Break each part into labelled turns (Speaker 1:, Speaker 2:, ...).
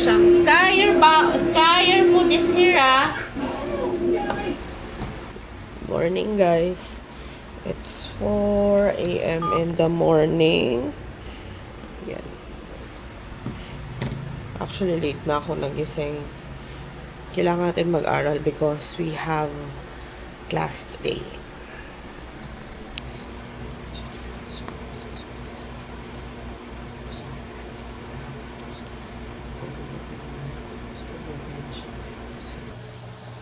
Speaker 1: siyang Sky, your food is here, ah. Morning, guys. It's 4 a.m. in the morning. Yan. Actually, late na ako nagising. Kailangan natin mag-aral because we have class today.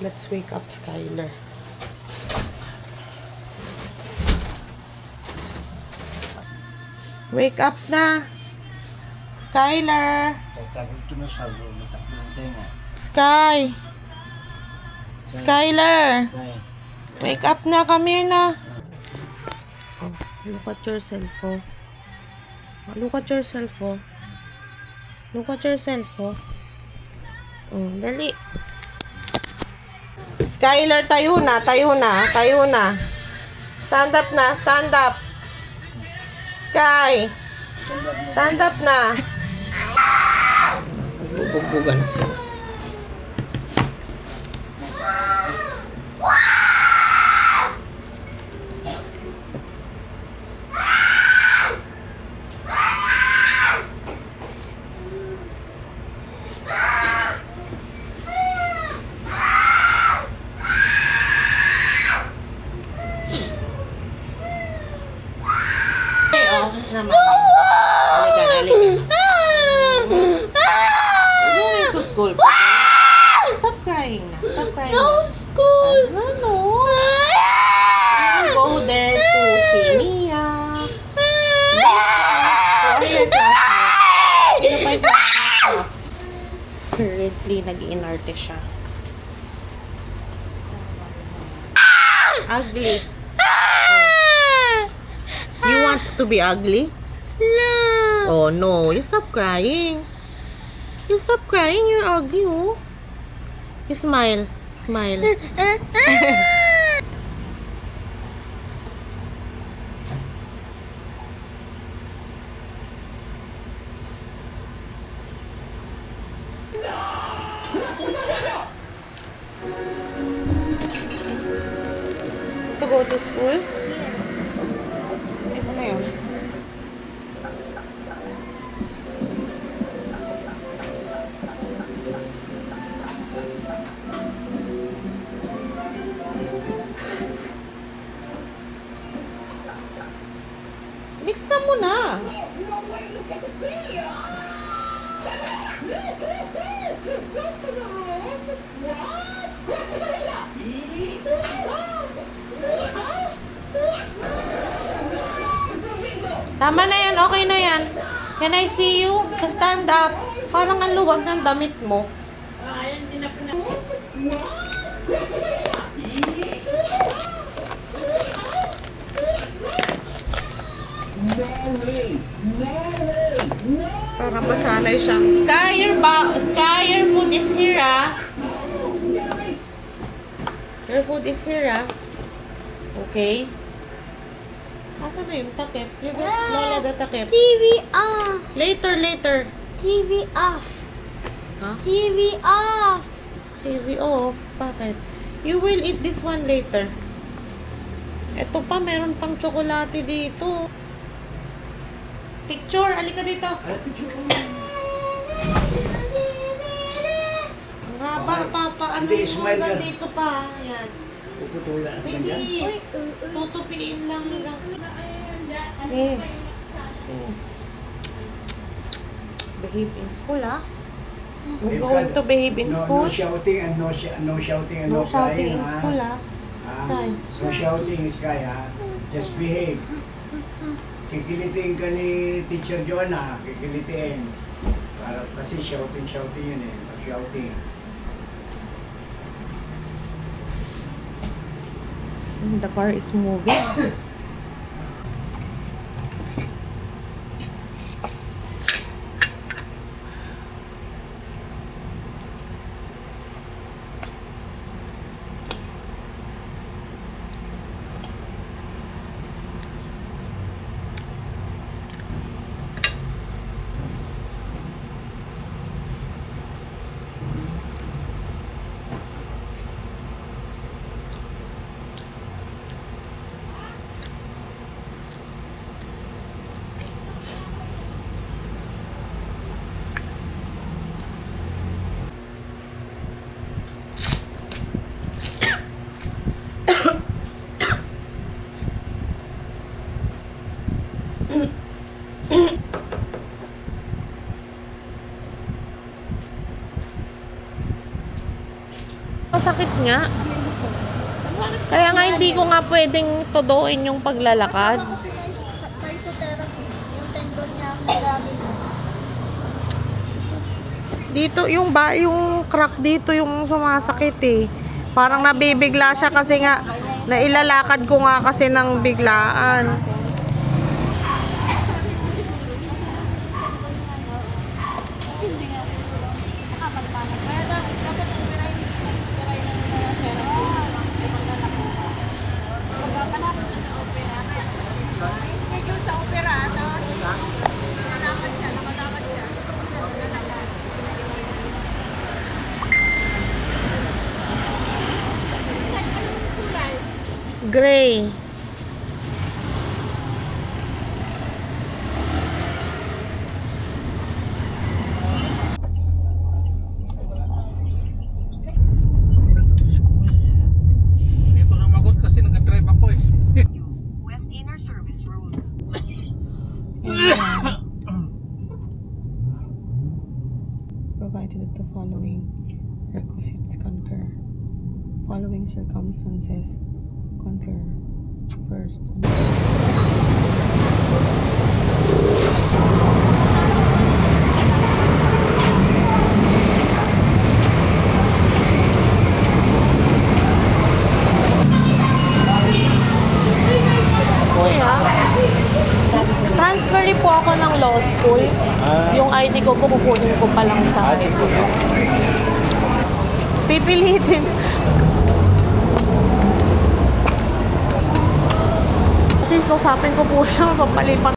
Speaker 1: Let's wake up Skylar. Wake up na! Skylar! Sky! Skylar! Wake up na! Come here na! Oh, look at yourself, oh. Look at yourself, oh. Look at yourself, oh. Oh, dali. Skylar, tayo na, tayo na, tayo na. Stand up na, stand up. Sky, stand up na. Bubugbugan na siya. Naman. Halika, halika. Going to school. Stop crying na. Stop crying.
Speaker 2: No school.
Speaker 1: No. You go there to see Mia. Sino pa yung classmate? Currently, nag-iinarte siya. Ugly. You want to be ugly?
Speaker 2: No.
Speaker 1: Oh no, you stop crying. You stop crying, you're ugly, oh. You smile. Smile. To go to school? Sino na yun? Biksan mo na. Tama na yan, okay na yan. Can I see you? Stand up. Parang ang luwag ng damit mo. Parang pasanay siyang Sky, your food is here, ah. Your food is here, ah. Okay. Asan na yung takip? You got Lola the takip.
Speaker 2: TV off.
Speaker 1: Later.
Speaker 2: TV off.
Speaker 1: Huh?
Speaker 2: TV off.
Speaker 1: TV off. Bakit? You will eat this one later. Ito pa, meron pang tsokolate dito. Picture, alika dito. Ang haba, papa. Ano
Speaker 3: Hindi,
Speaker 1: yung
Speaker 3: smile
Speaker 1: hanggang
Speaker 3: ka.
Speaker 1: dito pa? Ayan.
Speaker 3: Puputulan ka dyan.
Speaker 1: Hindi. Tutupiin lang. Yes. Behave in school, ah. We're going to behave in school.
Speaker 3: No shouting and no shouting and
Speaker 1: No
Speaker 3: no
Speaker 1: shouting
Speaker 3: crying,
Speaker 1: in
Speaker 3: ha?
Speaker 1: school, ah. Sky.
Speaker 3: No shouting, Sky, ha? Just behave. Kikilitiin ka ni Teacher Joanna, kikilitiin. Kasi shouting yun eh. No shouting.
Speaker 1: The car is moving. Masakit nga. Kaya nga hindi ko nga pwedeng todoin yung paglalakad.
Speaker 4: Ako physiotherapy. Yung tendon niya nagamit.
Speaker 1: Dito yung crack dito yung sumasakit eh. Parang nabibigla siya kasi nga nailalakad ko nga kasi ng biglaan.
Speaker 4: Kaya dapat operahin na therapy. Schedule sa opera. Nalakad siya. Nakalakad siya.
Speaker 1: Gray.
Speaker 5: Hindi ko sumagot kasi nag-drive ako eh.
Speaker 6: West Inner Service Road.
Speaker 1: Provided that the following requisites concur. Following circumstances concur. First. Kuya, transfer po ako ng law school. Yung ID ko po kukunin ko pa lang sa pipilitin. Kasi kausapin ko po siya, papalipat